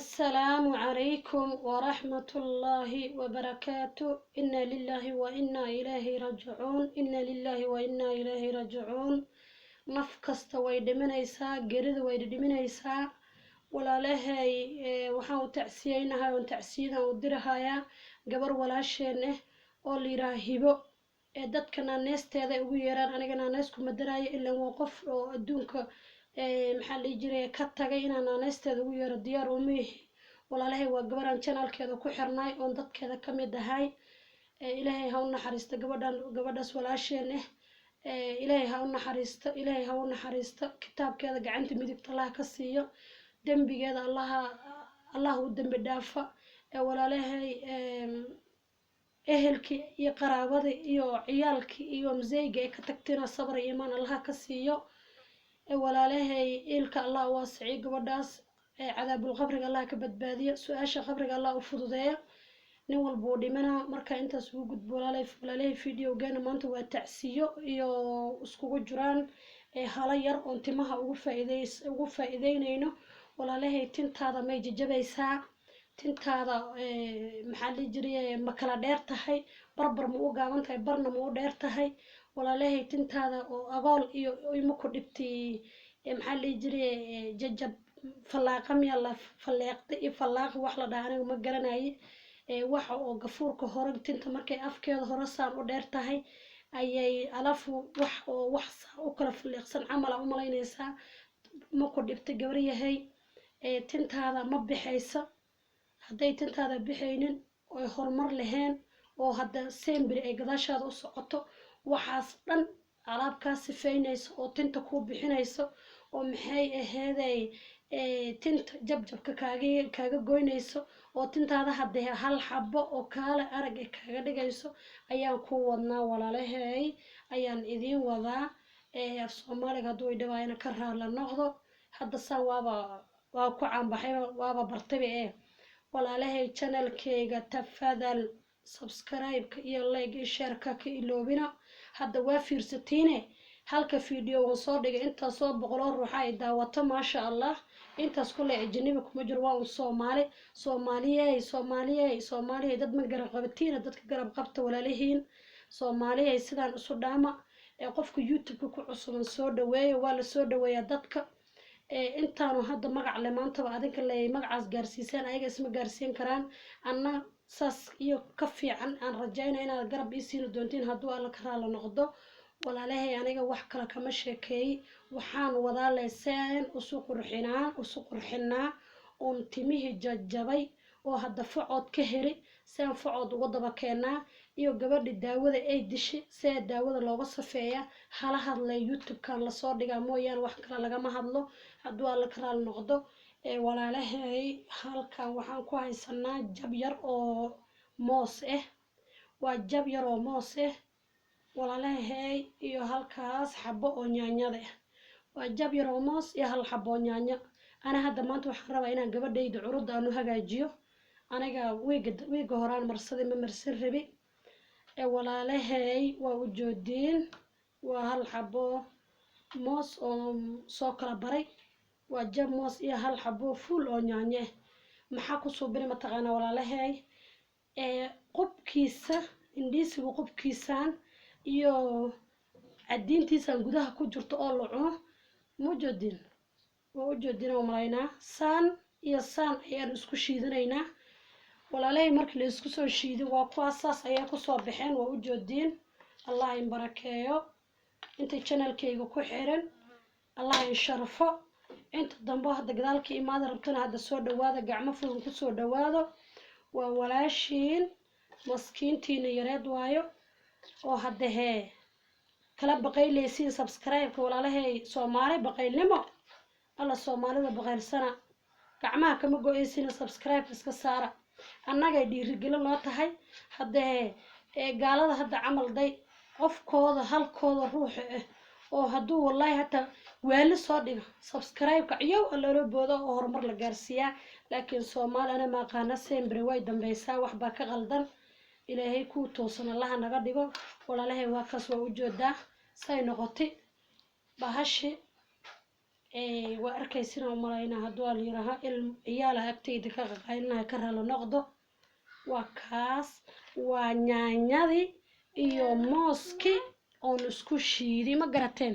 السلام عليكم ورحمة الله وبركاته. إنا لله وإنا إليه راجعون. إنا لله وإنا إليه راجعون. نفكست ويدمنيسا قرد ويدمنيسا ولا لهي وحاو تعسيينها وتعسينا ودرهايا قبر ولا شينه اللي راهبو dadkana neesteeda ugu yeeraan anigana neesku madaraayo ilaa waa qof oo adduunka maxaa la jiray ka tagay inaan neesteeda ugu yeero diyaar u mihi walaalahay waa gabaraan channelkeeda ku xirnay oo dadkeeda ka mid ahay ilaahay ha u naxariisto gabadhaas walaasheen ilaahay ha u naxariisto kitaabkeeda gacanta midigta Allah ka siiyo dambigeeda Allah u dambi dhaafa walaalahay ehelkii iyo qaraabada iyo ciyaalkii iyo muzeyga ay ka tagtina sabr iyo iimaan Allah ka siiyo walaalahay ilka Allah waasici gabadhaas cadaabul qabriga Allah ka badbaadiyo su'aasha qabriga Allah u fududeeyo nin walba dhimana marka intaas ugu gudbo walaalahay videogeena maanta waa tacsiyo iyo iskugu jiraan hala yar oo timaha ugu faa'iideynayno walaalahay tintaada may jajabaysaa tintaada maxaa la jiray ma kala dheer tahay barbar ma u gaaban tahay barna ma u dheer tahay walaalahay tintaada oo agool iyo ima ku dhibtay maxaa la jiray jajab falaaqa miya la faleeqda iyo falaaqa wax la dhaanayo ma garanay waxa oo gafuurka hore tinta markay afkeeda hore saan u dheer tahay ayay alafu wax u kala faleeqsan camal u malaynaysaa ma ku dhibtay gabar yahay tintaada ma bixaysa hadday tintaada bixaynin oo horumar lahayn oo hadda sembri ay gadaashaada u socoto waxaas dhan alaabkaa sifeynayso oo tinta ku bixinayso oo maxay aheeday tinta jabjabka kaaga goynayso oo tintaada hadday hal xabo oo kaale arag ay kaaga dhigayso ayaan ku wadnaa walaalahay ayaan idiin wadaa af Soomaaliga hadduu dhawaayna ka raala noqdo hadda saan waa ku caanbaxay waaba bartay walaalahay channelkeyga tafadal subscribe-ka iyo like iyo share-ka ka iloobina hadda waa fiirsatiine halka video oo soo dhigay inta soo 100 ruux ay daawato ma sha Allah intaas kulay ajnabi kuma jiro waa Soomaaliyeey dad ma garab qabatiin dadka garab qabta walaalahiin Soomaaliyeey sidaan isu dhaama qofka YouTube ku cusub soo dhaweeyo waa la soo dhaweeyaa dadka intaanu hadda magac le maanta adinka leeyahay magacaas gaarsiisan ayaga isma gaarsiin karaan anna saas iyo ka fiican aan rajaynaa inaad garab ii siin doontiin hadduu alla ka raala noqdo walaalahay aniga wax kale kama sheekeey waxaan wadaa leeseen usu qurxinaa oo timihi jajabay oo hadda fucood ka heri saan fucood uga daba keenaa iyo gabadhi daawada ay dishay see daawada looga safeeyaa hala hadlay YouTube-kan la soo dhigaa mooyaan wax kale lagama hadlo hadduu alla ka raali noqdo walaalahay halkan waxaan ku haysanaa jab yar oo moos waa jab yar oo moos walaalahay iyo halkaas xabo oo yaanyada waa jab yar oo moos iyo hal xabo oo yaanya ana hadda maanta waxaan rabaa inaan gabadhayda curud aan u hagaajiyo aniga wiiga horaan marsaday ma marsan rabi walaalahay waa u joodin waa hal xabo moos oo soo kala baray waa jab moos iyo hal xabo full oo yaanya maxaa ku soo bari ma taqaana walaalahay qubkiisa indhiisigu qubkiisaan iyo cadiintiisaan gudaha ku jirto oo la cuno waa u joodin oo malaynaa saan iyo saan ayaan isku shiidanaynaa walaalahay markii la isku soo shiido waa kuwaas saas ayaa ku soo baxeen waa u joodin Allah in barakeeyo inta channelkeyga ku xiran Allah in sharfo inta dambe hadda gadaalka imaada rabtana hadda soo dhawaada gacmo furan ku soo dhawaado waa walaashiin maskiintiina yareed waayo oo hadda kala baqayleysiin subscribe-ka walaalahay Soomaali baqaylnimo alla Soomaalida baqaylsana gacmaha kama go'aysiina subscribe iska saara annaga dhiirigelin loo tahay hadda gaalada hadda camal day qofkooda halkooda ruux oo hadduu wallahi hata waali soo dhigo subscribe-ka ciyow alla boodo oo horumar la gaarsiiyaa laakiin Soomaalina ma qaana sembri way dambaysaa wax ba ka qaldan ilaahay ku toosan Allah naga dhigo walaalahay waa kaas waa u joodaa say noqotay bahashi وأركيسنا ومراينا هدوال يراها عيالها أكتيد كقايلنا كرهلا نقضه وكاس ونعنيدي iyo mooski oon isku shiiday ma garateen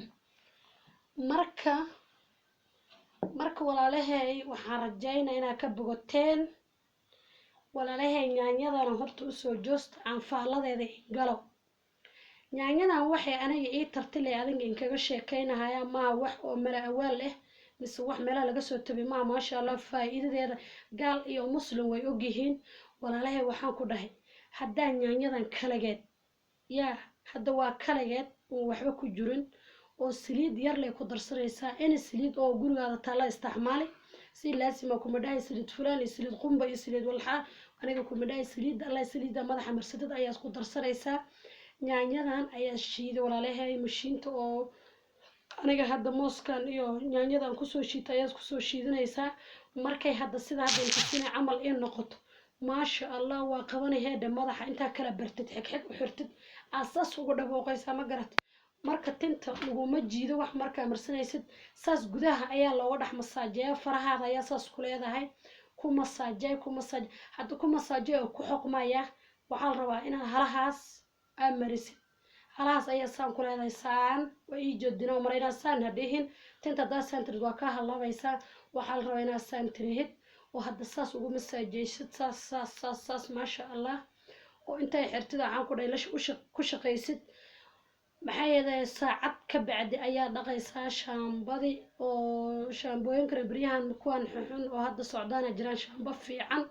marka walaalahay waxaan rajaynaa inaad ka bogoteen walaalahay nyaanyadana horta usoo joosta anfaaladeeda galo nyaanyadan waxay aniga ii tartilay adiga in kaga sheekaynaaya maaha wax oo mala awaal ah mise wax meelaha laga soo tabay maaha maasha allah faa'iidadeeda gaal iyo muslim way ogyihiin walaalahay waxaan ku dhahay haddaan nyaanyadan kalageed yaa hadda waa kalageed oo waxba ku jirin oo saliid yar leh ku darsanaysaa in saliid oo gurigaada taala isticmaali si laasima kuma dhahay saliid fulaan iyo saliid qumba iyo saliid walxa aniga kuma dhahay saliid allah saliida madaxa marsadad ayaa isku darsanaysaa nyaanyadan ayaa shiiday walaalahay mashiinta oo aniga hadda mooskan iyo nyaanyadan kusoo shiitay ayaa kusoo shiidanaysaa markay hadda sida hadda inta camal in noqoto maasha allah waa qabanayheedha madaxa intaa kala bartid xigxig u xirtid asaas ugu dhaboqaysaa ma garat marka tinta laguma jiido wax markaa marsanaysid saas gudaha ayaa looga dhex masaajeeya farahaada ayaa saas ku leedahay ku masaajay hadda ku masaajay oo ku xoqmaya waxaa la rabaa inaad halahaas aad marisid halahaas ayaa saan ku leedahay saan waa ii jeedinaa marayna saan hadhihin tinta daa saantirid waa ka halabaysaa waxaa la rabaa inaad saan tirihid oo hadda saas ugu masaajaysid saas maasha allah oo intay xirtida waxaan ku dhahay lash ku shaqaysid maxay yeelay saacad ka bacdi ayaa dhaqaysaa shaambadi oo shaambooyinka baryahan kuwan xun oo hadda socdaana jiraan shaambo fiican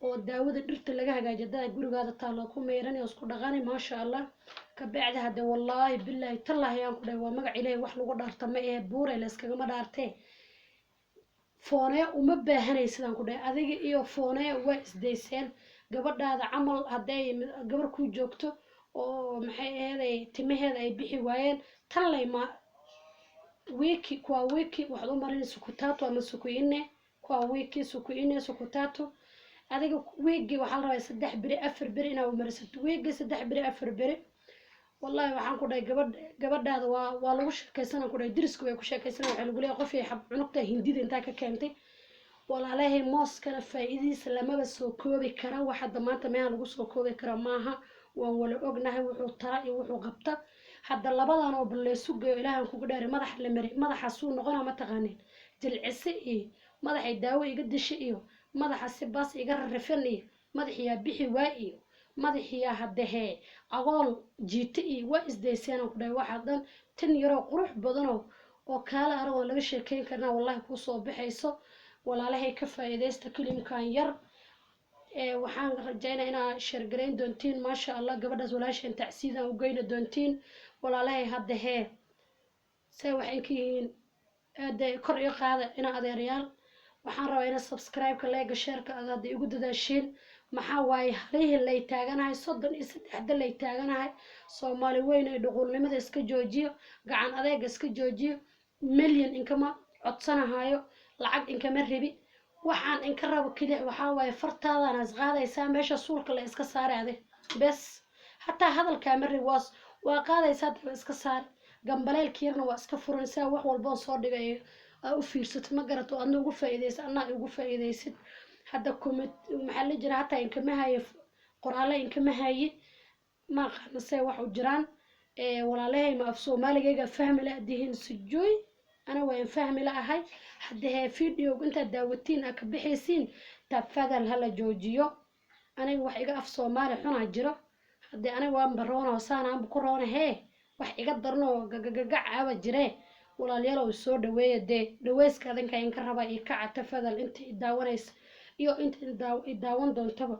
oo daawada dhirta laga hagaajiyo dad gurigaada taalo ku meeran oo isku dhaqani maasha allah ka bacdi hadda wallahi billahi tallahi aan ku dhahay waa magac ilaahay wax lagu dhaarta ma ee buure la iskaga ma dhaartee foone uma baahanay sidaan ku dhahay adiga iyo foone waa isdayseen gabadhaada camal haday gabar ku joogto oo maxay ahaday timaheeda ay bixi waayeen tan layma wiki waxaad u marin sukutato ama sukuyine kwa wiki sukuyine sukutato adiga wiki waxaa la rabaa 3 biri 4 biri inaad marisato wiki 3 biri 4 biri wallahi waxaan ku dhahay gabadhaada waa lagu sheekaysanaa ku dhahay diriska way ku sheekaysanaa waxa lagu leeyahay qof ay xab cunugta hindida inta ka keentay walaalahay mooskana faa'iidiisa lamaba soo koobi kara waxa maanta meel lagu soo koobi kara maaha waan wala ognahay wuxuu tara iyo wuxuu qabta hadda labadan oo balleesu geeyo ilaahan kugu dhaaray madax la mari madaxa suu noqona ma taqaanin jilcise iyo madaxay daawo iga dishay iyo madaxa si baas iga rarifan iyo madaxiya bixi waa iyo madaxiya haddahe agool jiita iyo waa isdayseen ku dhahay waxa dhan tan yaro qurux badan oo kala aragoo laga sheekeyn karna wallahi ku soo bixayso walaalahay ka faa'iideysta kalimkan yar waxaan rajaynaa inaa shargarayn doontiin maasha allah gabadhaas walaashan tacsiidan u geyna doontiin walaalahay hadda hee say waxay ka yihiin kor iyo qaada ina adeeryaal waxaan rabaa ina subscribe-ka leega sheerka aad hadda igu dadaashiin maxaa waaye halihii lay taaganahay 33 lay taaganahay soomaali weyn ee dhuqulnimada iska joojiyo gacan adeega iska joojiyo milyan inkama codsanahayo lacag inkama rabi waxaan in ka rabo kaliya waxa waaye fartaadana isqaadaysaa meesha suulka la iska saaraaday bes hatta hadalka marri waa qaadaysaa dib iska saar gambaleelkiirna waa iska furanaysaa wax walba soo dhigay u fiirsato ma garato adna ugu faa'iideysan anna ugu faa'iideysid hadda comment maxaa la jira hatta in kama hayo qoraale in kama hayi ma qanasay wax u jiraan walaalahay ma af Soomaaliga fahmi la dihin sujooy أنا وين فاهم لا هاي حد فيديو كنت داوتين أكبحيسين تفادل هلا جوجيو أنا واحد في صومالي حنا جرا حد أنا وين برونا وصانا عم بكورونا هي واحد يقدرنا جع عود جرا ولا ليلا والصور دوية دويس كذا كان كهرباء يكع تفادل أنت داونيس أنت داون دون تبع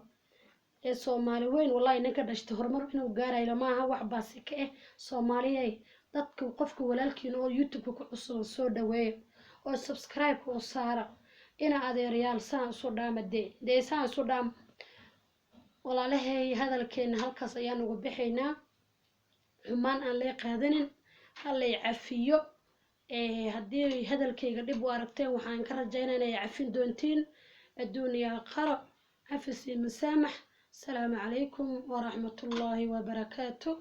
الصومالي وين والله إنك دشتهر مر إنه جاري لما هو وحباسك صومالي dadka qofka walaalkiina oo YouTube ku cusub soo dhaweeyo oo subscribe oo saara ina adeeryaal saan soo dhaamadee saan soo dhaam walaalahay hadalkeena halkaas ayaan ugu bixaynaa xumaan aan la qaadanin hal ay cafiyo haddii hadalkayga dib u aragteen waxaan ka rajaynayaa inay cafin doontiin adduuniya qara cafis iyo musaamax salaamu calaykum wa rahmatullaahi wa barakaatuh